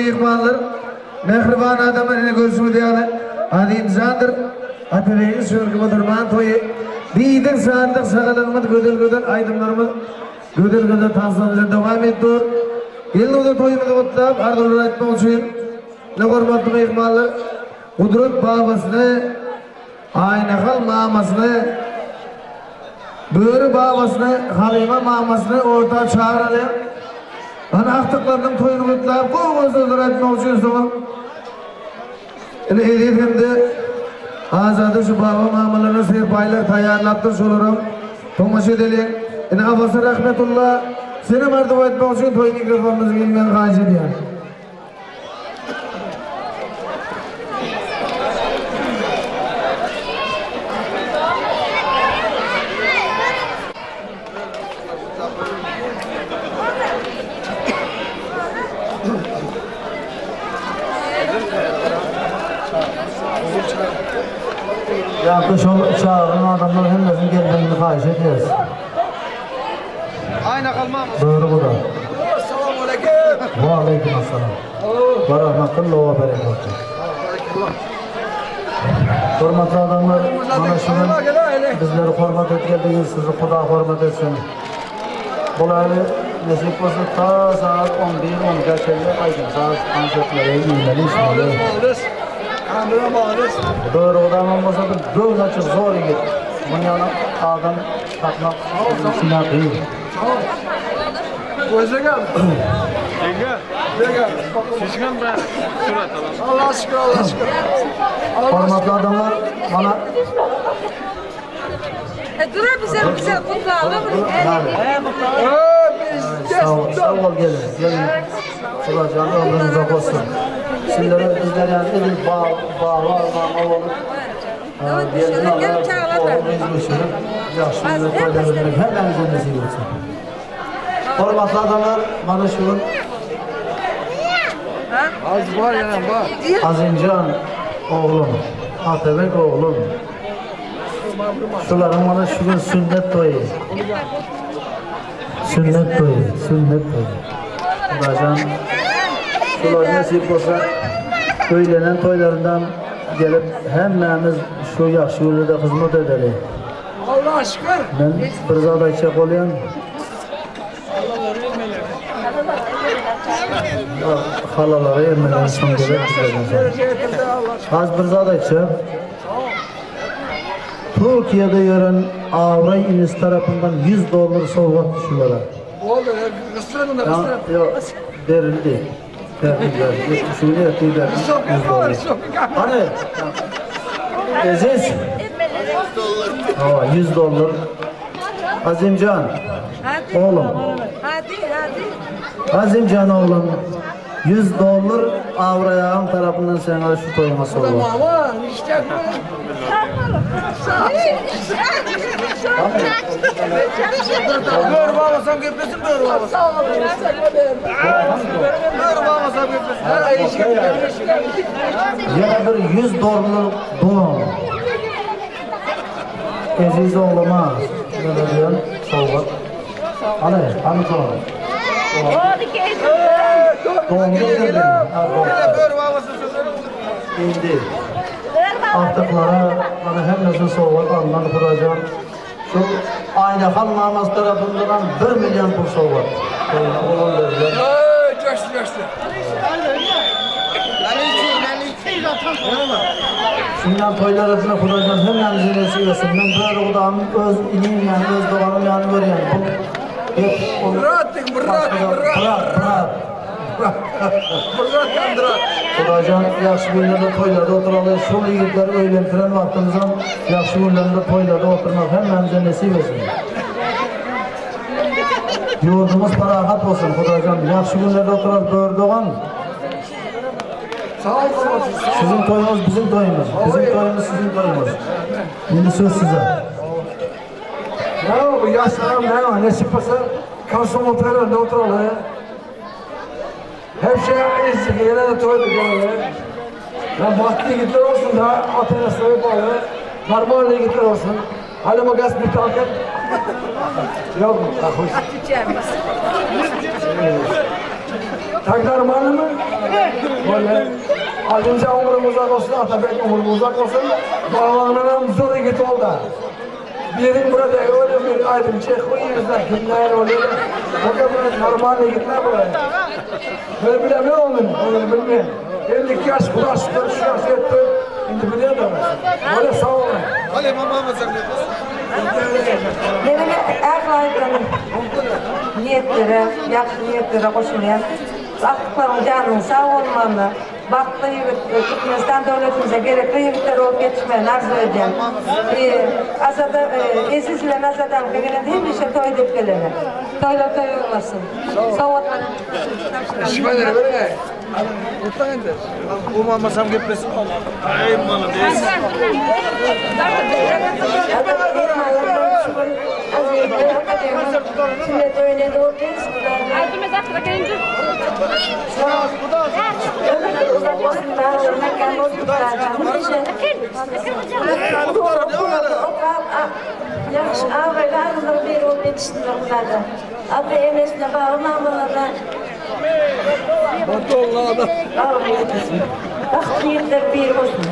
İkballar, mehriban adamlar ile görüşümü diyorlar. Hadi insandır, Atabey'in sürgümü durman toyu. Diyden saatlik sağladığımız gödel aydınlarımız gödel tanslarımıza devam ettir. Yılda toyumuzu kutlap, ardılır etmek için ne kormatlı İkballar, Kudret babasını, Aynakal mamasını, Böğrü babasını, Halime mamasını orta çağıralım. Anahtıklarının toyunu kutlap, bu gözler etmek için sonra hedefimde azadı şu baba mamalarına sehpaylar tayarlattır şolurum. Tomaş edelim. Afası rahmetullah. Seni martaba etmek için toy mikrofonumuzu bilmeyen karşı ediyor. Yakış çağırın adamlar hemmesin geldiğini karşı ediyoruz. Ayna kalmam. Doğru bu da. Selamun aleyküm. Ve aleyküm assalam. Ve rahmetullah ve berekatuhu. Hürmetli adamlar, bana şimdi bizleri hürmet ettiğiniz sizi Kuda hürmet etsin. Buları nasip olsa ta saat 11-10 geçerli aydın. Saat konsertlere yiyinleri işmeli. Doğru odamın olsa da böyle açık zor git. Bunun yana adam takmak silah değil. Gözle gel. Gel. Şişkan ben surat alalım. Allah şükür, Allah şükür. Hürmetli adamlar bana... Dur bize kutla olur mu? Sağ ol gelin. Sılacağım ömrünüze olsun. Sizlere bizler yani edin bağlar, oğlum. Diyelim Allah'a oğlum izmişirim. Yaşlı ve koylarını hepinizin nasip olsun. Hürmetli adamlar bana şunun Az var ya var. Azimcan oğlum, Atabek oğlum. Şuların bana şunun sünnet toyu. Sünnet toyu. Bazen şular nasip olsa söylenen toylarından gelip hemmemiz şu yaxşı yolda hizmet edelim. Allah şükür. Ben bir zada çek oluyorum. Halalara yermeden son gerek az bir zada çek. Türkiye'de yören Avray İnis tarafından $100 sovgat düşüyorlar. Oldu, kıstırın da kıstırın. Yok, verildi. Şunu yaptılar. $100. Hani? Aziz. $100. Azimcan. Oğlum. Hadi. Azimcan oğlum. $100 Avrayağın tarafından sana şu toyuma sovgat. Tamam, işte bu. Böğür bağlasam köpesin, böğür bağlasam. Sağ olun. Böğür bağlasam köpesin. Her ay işi köpesin. Yine bir $100 don. Aziz oğluma. Ne diyorsun? Sovgat. Hani sonra. Doğum getirdim. Böğür bağlasam sözlerim. İndi. Artıklara bana hem nasıl soğuk anlar kuracağım. Şu Aynakal namaz tarafından 1 milyon pul soğuk. Onun vereceğim. Coştu. Şundan toylar arasında kuracağım. Hem zirvesi olsun. Ben böyle odamın öz ilim yani öz doğanım yani görüyorum. Bırak. Kuracağım yaxşı günlerde toylarda oturalım. Şu yigitleri öğlendiren vaktimizden yaxşı günlerde toylarda oturmak hemmemize nasip etsin. Yurdumuz parahat olsun Kuracağım. Yaxşı günlerde oturalım. Böğürdoğan. Sağ olun. Sizin toyunuz bizim toyumuz. Bizim toyumuz sizin toyumuz. Şimdi söz size. Ne bu yaşlarım ne var? Nasip olsa kalsın oturalım. Oturalım. Hep şey eski yerine toydu böyle. Ben vakti gitler olsun da atenesine böyle. Normal gitler olsun. Hadi bu gaz bir takip. Yok mu? Hoş. Takdarmanı mı? Böyle Alimce umurumuz uzak olsun, Atabek umurumuz uzak olsun. Bağlanmanın zoru git oldu. Birin burada öyle bir aydın çek koyuyoruzlar, kimler oluyor. O da böyle karmanla gitme buraya. Böyle bile ne olur, onu bilmeyin. 52 yaş kulaş, 4 yaş yetti. Şimdi biliyor da böyle sağ olun. Hadi mamamı sen Benim erkeklerin niyetlere, yaxşı niyetlere koşmayan, aktıkların canının sağ olmanı, baktığı Türkmenistan devletimize gerekli yigitler olup yetişmeyen arzu edeceğim. Azada, esizle azadan kegene değil mi şey toy deyip gelene. Toylar toy olmasın. Soğutmanın. Şişmeleri böyle. Umamasam gitmesin. Ay malı değilsin. Şimdi öyle de ortayız. Aytımız akıra gelince. Yaxşı ağabeyler bir olup yetiştiler bunlarda. Abi emesine bağlamamalarına. Motorlarda. Vakti yetler bir olsun.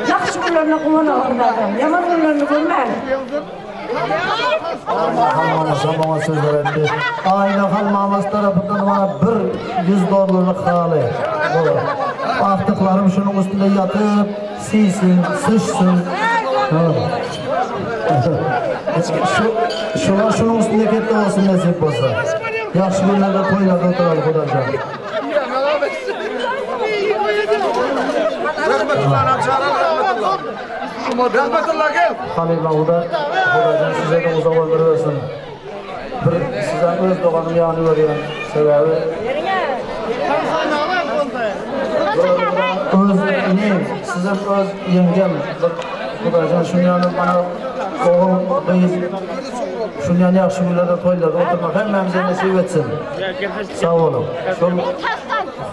Yaxşı günlerini kullanalım zaten. Yaman günlerini görmeyin. Halmamasam bana sözler etti. Ayna halmamas tarafından bana $100 hali. Artıklarım şunun üstünde yatıp, siysin, sıçsın. Şuna şunun üstünde ketli olsun nasip olsa. Yaxşı günlerde toylarda oturalım Kudacan. Rahmetullah gel. Halil Mahmud'a Kudacan size de uzak ömür versin. Size öz doğanım yanı veriyor. Sebebi sizin öz yengem Kudacan şunun yanı bana oğul değil. Şunun yanı yaxşı günlerde toylarda oturmak hemmemize nasip etsin. Sağ olun.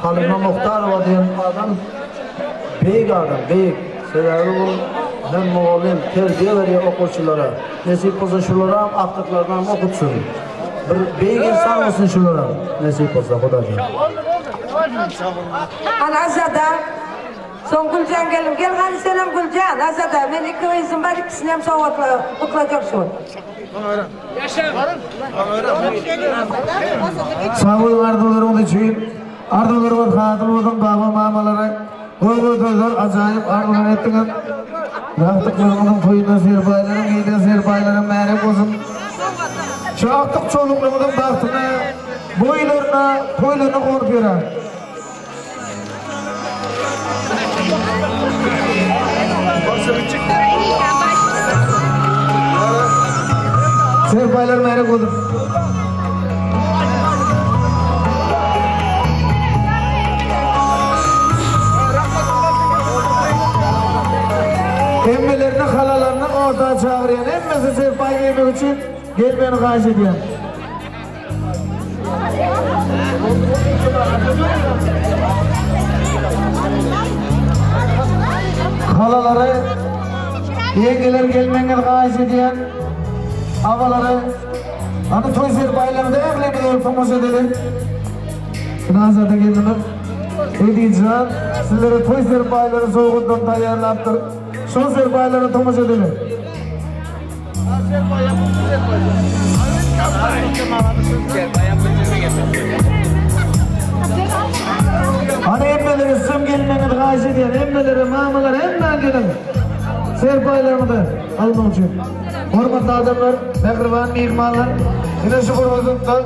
Halime Muhtarova diyen adam büyük adam, büyük. Sebebi bu hem muallim, terbiye veriyor okuyuculara. Nasip olsa şulara aktıklardan okutsun. Bir büyük insan olsun şulara. Nasip olsa Kudacan. Azada. Son Gülcan gelin. Gel hadi selam Gülcan. Azada. Ben iki izin var. İkisini hem soğukla kutlayacak şu. Sağ olun ardılarımın için. Ardılarımın hatırladım baba mamalara. Koyduğunuzlar acayip ardılar ettiniz. Yaptıklarımın toyuna serpaylarım, giydiğin serpaylarım merak olsun. Çağattık çoluklarımın baktığına, boylarına, toylarına konup yere. Serpaylar merak olsun. Emmelerine, halalarına ortağa çağırıyor. Emmesi serpay yemek için gelmeni karşı ediyor. Halaları, yengeler gelmeni karşı ediyor. Avaları, hani toy serpaylarında evlenmeyi yapamaz edelim. Nazada geldiler. Edicihan, sizlere toy serpayları soğuğundan tayarlattır. Son serpayları tomaz edelim. Hani emmeleri sım gelmeni karşı ediyor. Emmeleri, mamalar hemen gelin. Serpaylarını da almak için. Hormatlı adamlar, mehriban mihmanlar, yine şu kurumuzda,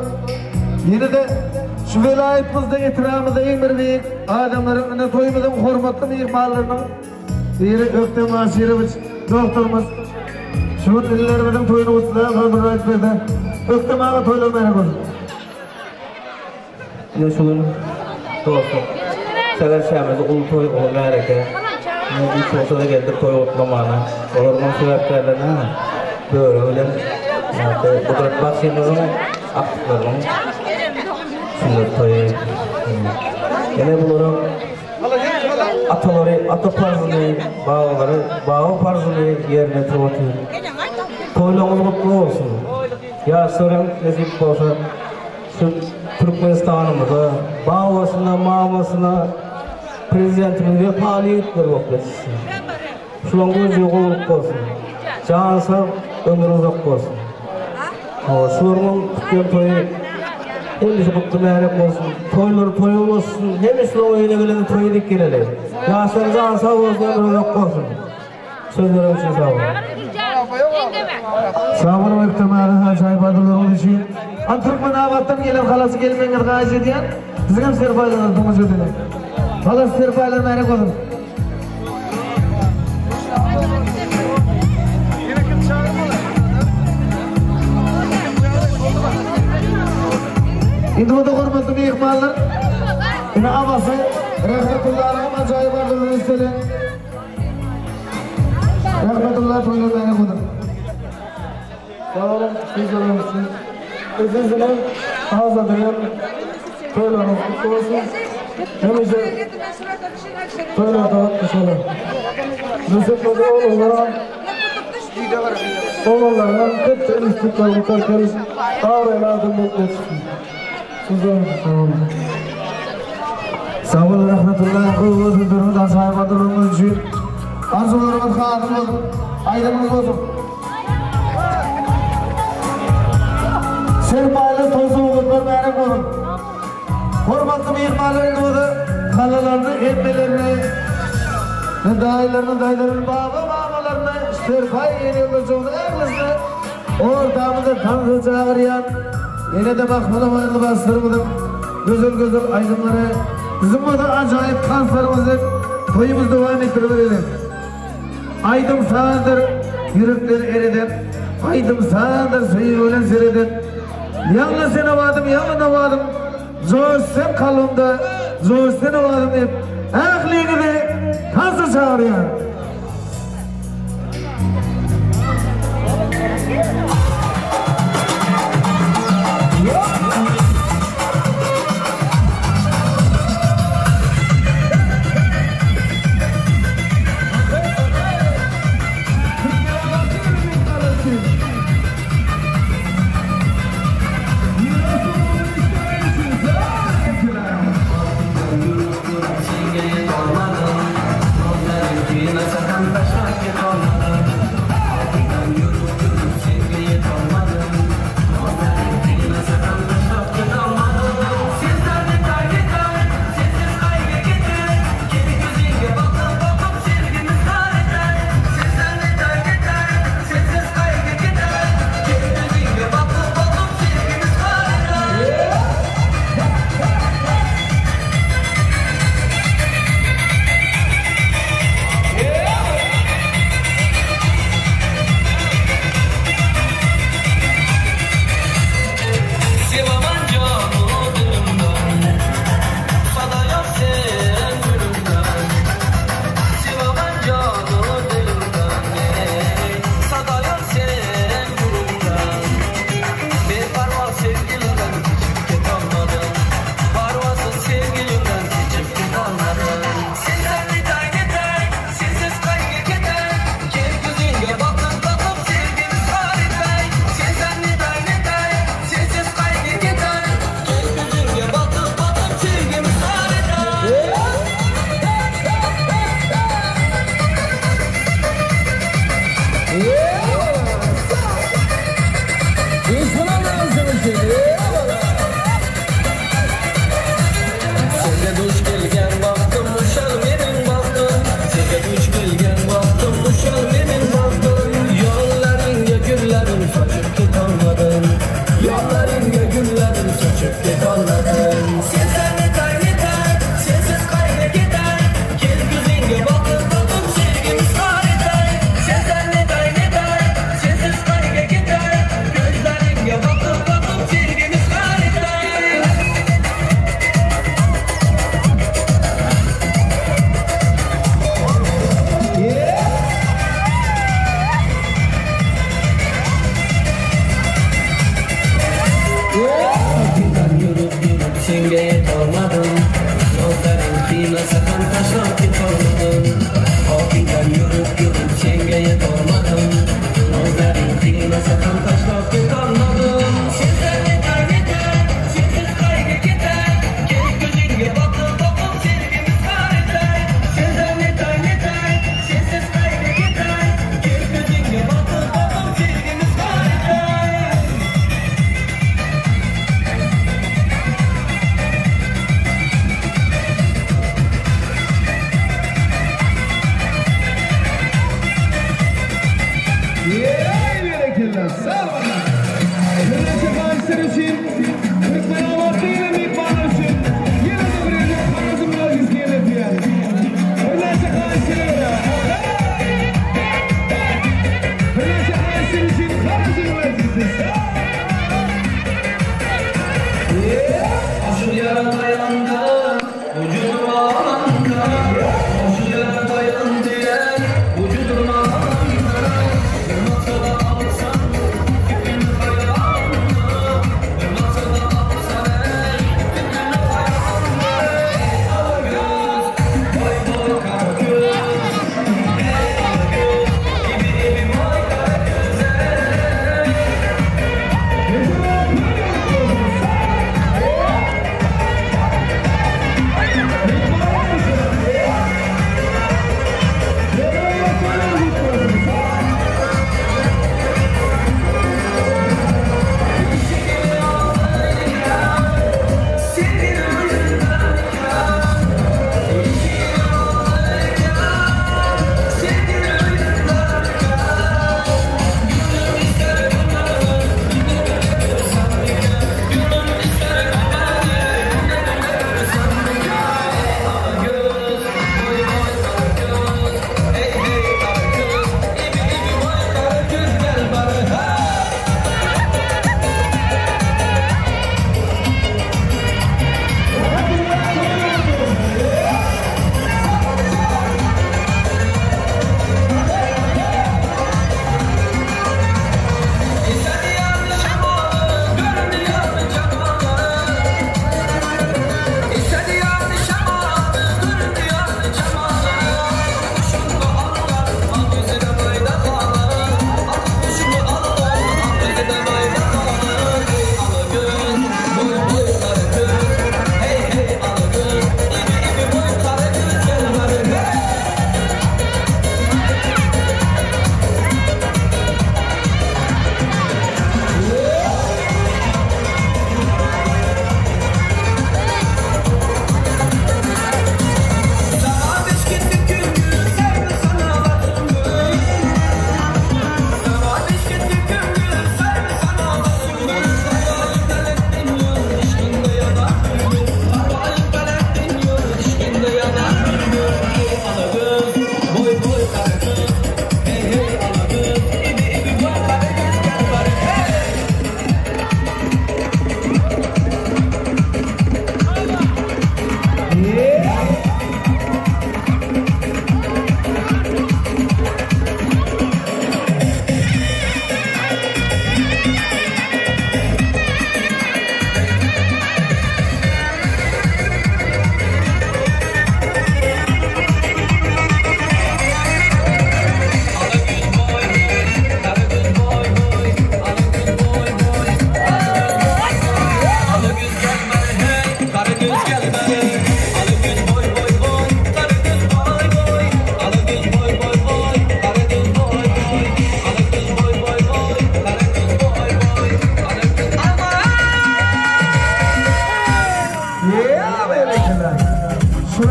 yine de şu velayetimizde itiramızda en bir büyük adamların, yine toyumuzun hormatlı mihmanlarının, yine Öktem Aşirimiz, doktorumuz, şu illerimizin toyunu uçlayan Hırmırayet Bey'de, Öktem Ağa toylar merak olun. Yine şunun dostum, sever şeyimizi ulu toy ulu mereke. Üç olsa da geldik toy otlamana. Olarımın sebeplerine böyle öyle. Kudret Bakşin'in aktıklarının şimdi toyu. Yine bunların ataları, ata farzını, bağı farzını yerine tutuyor. Toyluğumuz mutlu olsun. Ya sorun nasip olsa şu Türkmenistan'ımızda babasına, mamasına prezidentimize faaliyetler baklaşsın. Şulan gözü yoğurluk olsun. Cansa ömür uzak olsun. Şularının tutuyan toyu endişe kutlu meyrek olsun. Toyları toy olsun. Hem şulan oyuna gelen toyu dik geleler. Yaşlar cansa olsun, ömür uzak olsun. Sözlerim için sağ olun. Sağ olun ektemeli acayip adılarımız için. Türkmen avattan gelen halası gelmeyen gayet ediyen. Bizim hem serpaylar aldığımız ödüne. Halas serpaylar meyrek olun. Şimdi bu da hürmetli mihmanlar. Yine avası Rahmetullah'ın acayip adılarını istedi. Rahmetullah toylar meyrek olun. Sağ olun, siz olmuşsunuz. Özellikle hazırlayan toylarınız kutlu olsun. Hemece toylarda dışarı. Nusretmede oğullarından tek tek istikbal tutarken ağrıyla adım mutlu etsin. Siz olmuşsunuz. Sağ olun rahmetullah. Kuvvetli durumdan sahip adılığımız için. Arzularımız hadım olsun. Aydınımız olsun. Serpaylı tozu uğurlar meyrek olun. Hürmetli mihmanların oğlu halalarını, emmelerini, dayılarını, baba mamalarını, serpay yeni yıldızını, evlisini ortamında tanrı çağırıyan, yine de bakmalı hayırlı bastırmadım. Güzel aydınları, bizim bu da acayip kanslarımızı toyumuz devam ettirelim. Aydım sağdır, yürekler eriden, aydım sağdır, suyu ölen seriden. Yalnız sen avadım, Zoğuzsen kalımda, zoğuzsen avadım hep. Aklını de kansı çağırıyor.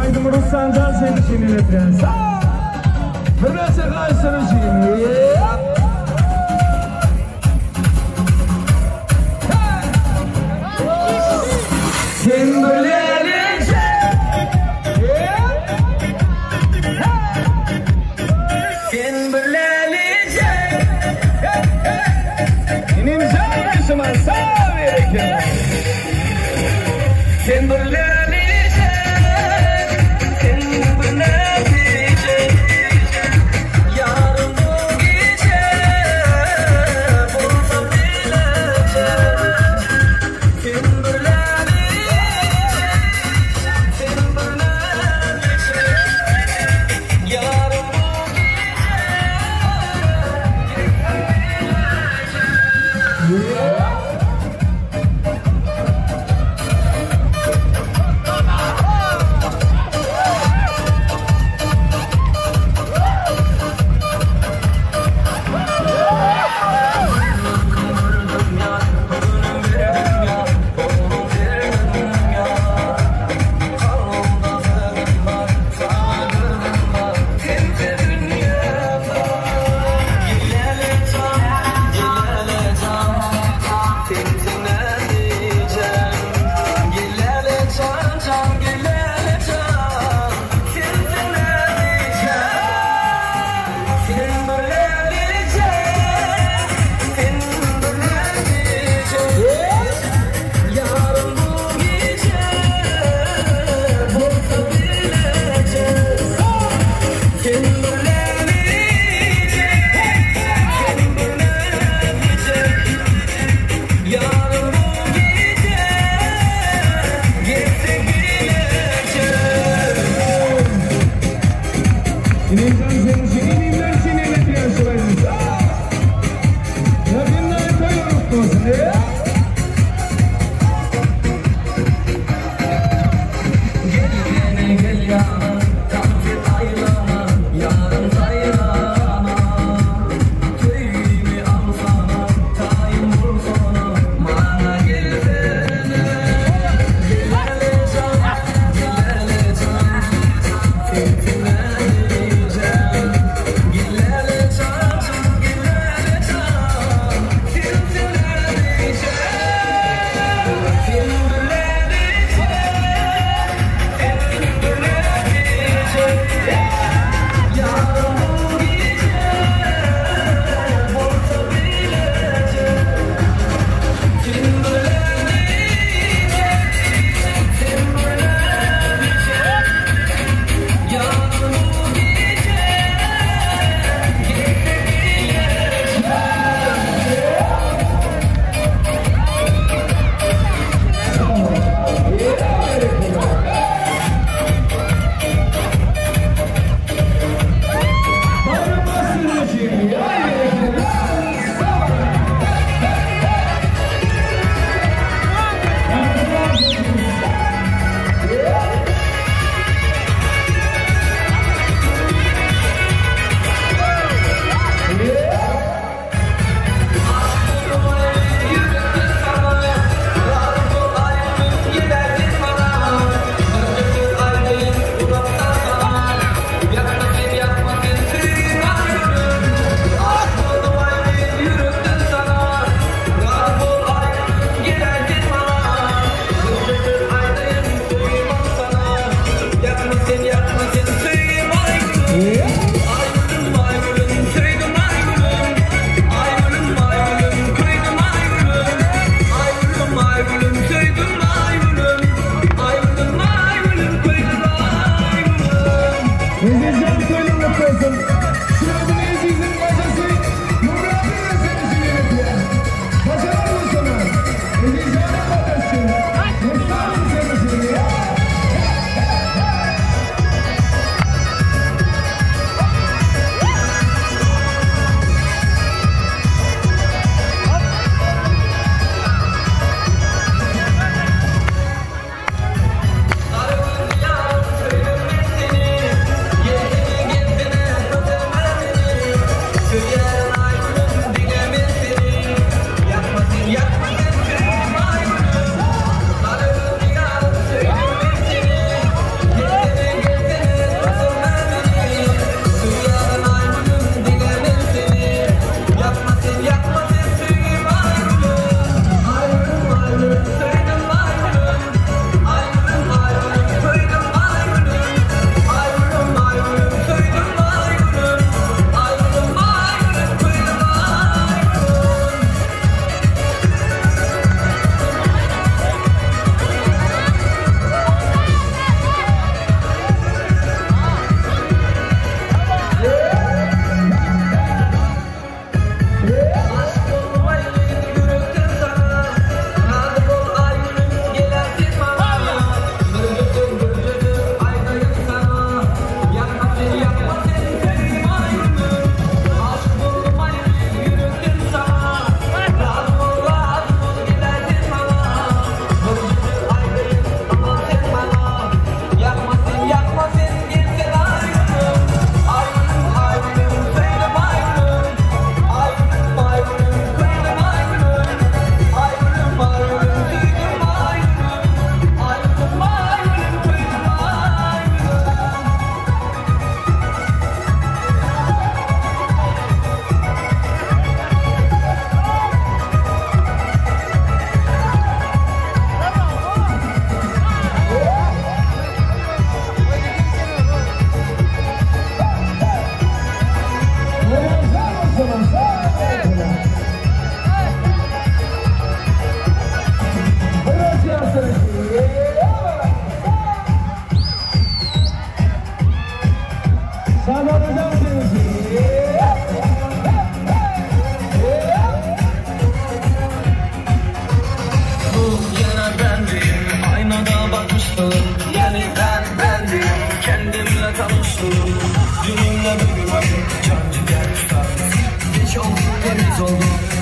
Haydi Ruslan can seni şimdi lütfen. Bir nasıl karşısını şimdi. Sen böylece sen böylece benim canışıma sağ verirken sen böylece sen böylece yarın bu gece bulsa bilece sen böylece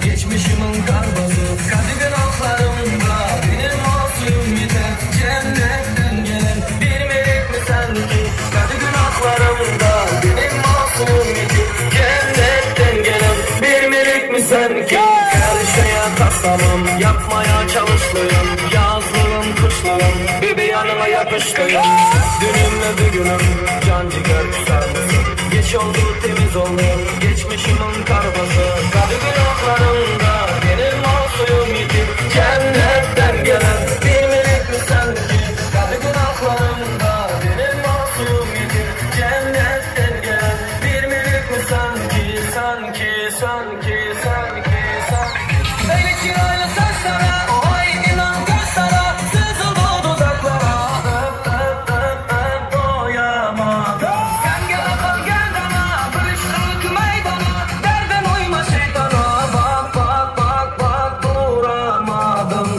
Geçmişimin karbazı Kadir altlarımda benim masum yeter Cennetten gelen bir melek mi sanki Kadir altlarımda benim masum yeter Cennetten gelen bir melek mi sanki Karşıya taslamam yapmaya çalıştım Yazlığım kışlığım bir yanıma yapıştım Dünümle bugünüm can ciğer tutar mısın Geç oldu temiz oldu geçmişimin karbazı Kadir altlarımda benim masum yeter Cennetten gelen bir melek mi sanki Kadir altlarımda benim masum yeter Cennetten gelen bir melek mi sanki Sanki Beni kirayla saçlara o ay inan gözlara Sızıldı o dudaklara doyamadım Sen gel akıl gel bana Barışlık meydana Derden uyma şeytana Bak duramadım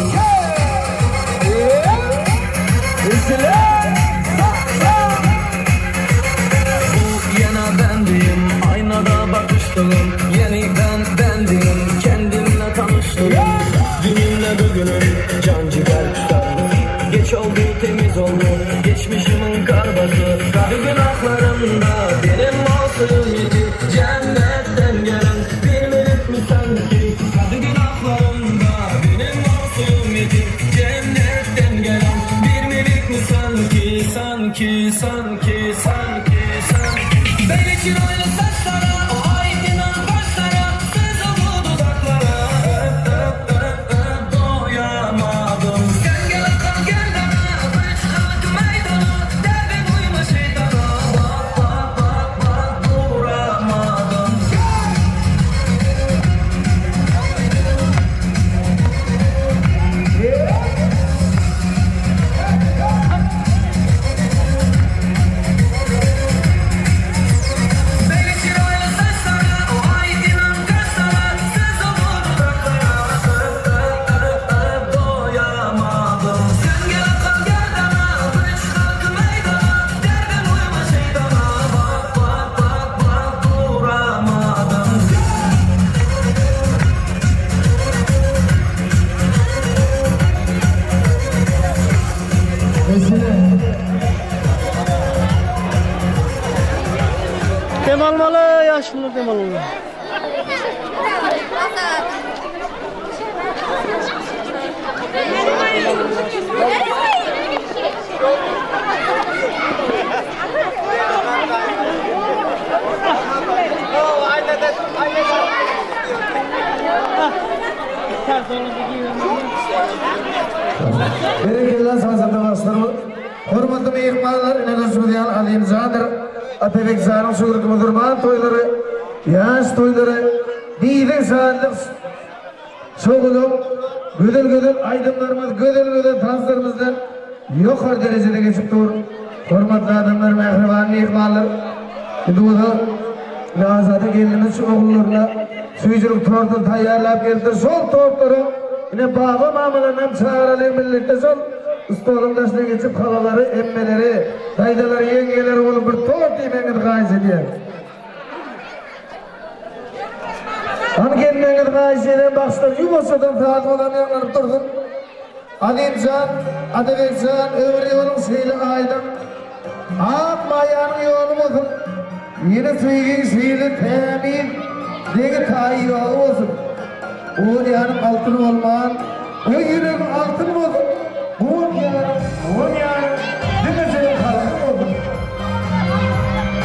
Bu yana bendiyim Aynada bakıştım Yeniden bendiyim Kendimle tanıştım Dünümle bugünüm can ciğer tutar Geç oldu temiz oldu Geçmişimin karbazı Kadir günahlarımda benim masum yeter Cennetten gelen bir melek mi sanki Kadir günahlarımda benim masum yeter Cennetten gelen bir melek mi sanki Beni kirayla saçlara o ay inan başlara Sızıldı dudaklara doyamadım Sen gel akıl gel bana Barışlık meydana Derden uyma şeytana Bak duramadım Beni kirayla saçlara o ay inan kaşlara Sızıldı dudaklara doyamadım Sen gel akıl gel bana Barışlık meydana Derden uyma şeytana Bak duramadım Demalmalı yaşlı demalmalı. Bereketler sazında başlarım. Hürmetli mehmanlar, inanışmayan alim zadır. Atabek Zan'ın şuurku mudurman toyları, yaş toyları, diyden sağlık, çoğulum, gödel aydınlarımız, gödel tanslarımızdan yukarı derecede geçip dur. Hürmetli adamlar, mehriban mehmanlar, şimdi bu da Nazada geldiğimiz şu oğullarla suyuculuk tortunu tayyarlayıp geldi. Sol tortları yine baba mamalarından çağıralım millette sol. Ustalarımdaşına geçip halaları, emmeleri, daydaları, yengeleri olup bir tort yemeğini gayz ediyor. Hani gelmeğini gayz eden başlar yuvasadan taat olan yanları durdum. Ademcan, Adebekcan, ömrü yolum şeyli aydım. Ak mayanın yolum olsun. Yine söylediğin şeyli temin, degi tayi yolu olsun. O dünyanın altını olman, o yüreğin altını olsun. Bu dünyanın demesinin kalkını olsun.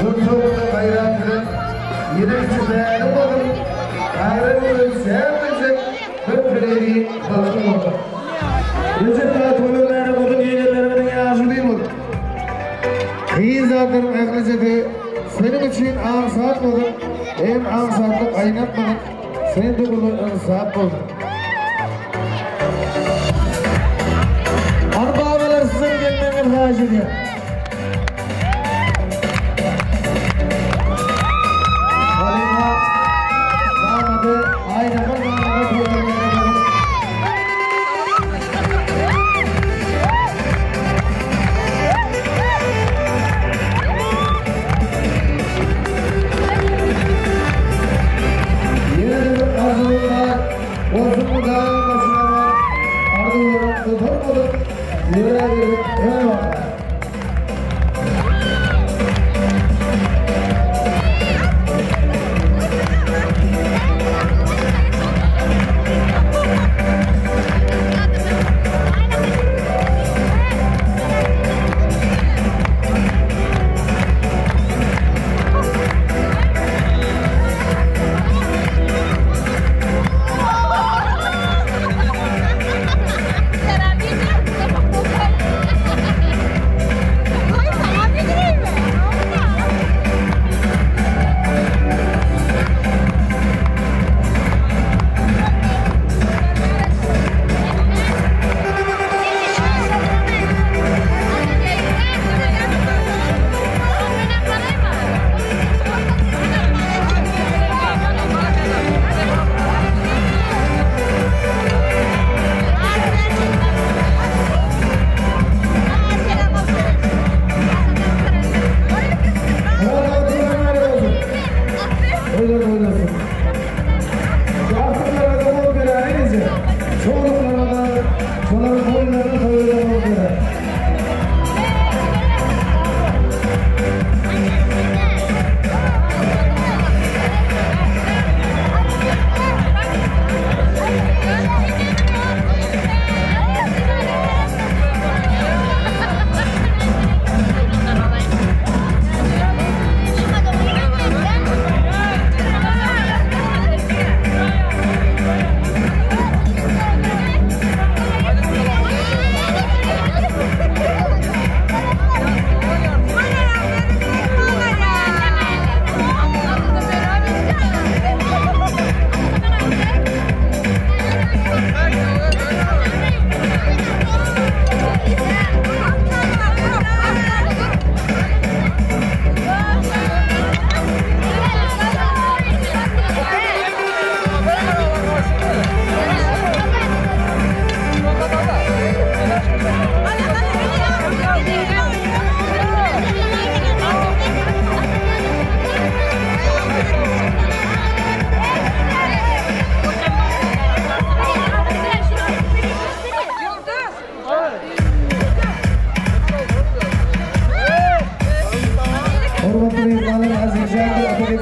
Bu çoğunda bayramları, yine içinde olsun. Ayrımını sevmeyecek, öpüleri kalkını olsun. Recep Tayyip Erdoğan'ın bugün yeğenlerinin yazı değil mi? İyi zaten ekleyecekti. Senin için ansat oldum. Hem ansatlık aynatmadım. Sen de bunu ansat oldun. Arbabalar sizin gelmenin hacı diyor.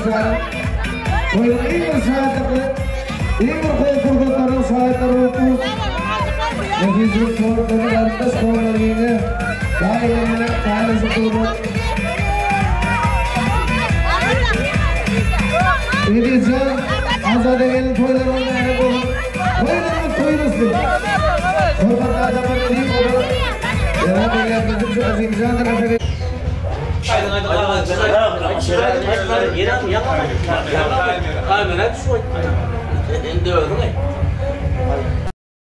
çağırın. Koyun iyi bir saatlikle, iyi bir kolturgunların saatleri okuyuz. Nefizlik sorunları arkadaş konularıyla dairemine paylaşıp durur. İlizcan, Azade gelin toylarına ne olur? Toylarına toylasın. Korkak adamın iyi olur. Ya beyler bizim şu Azimcan'dan efendim. Haydi.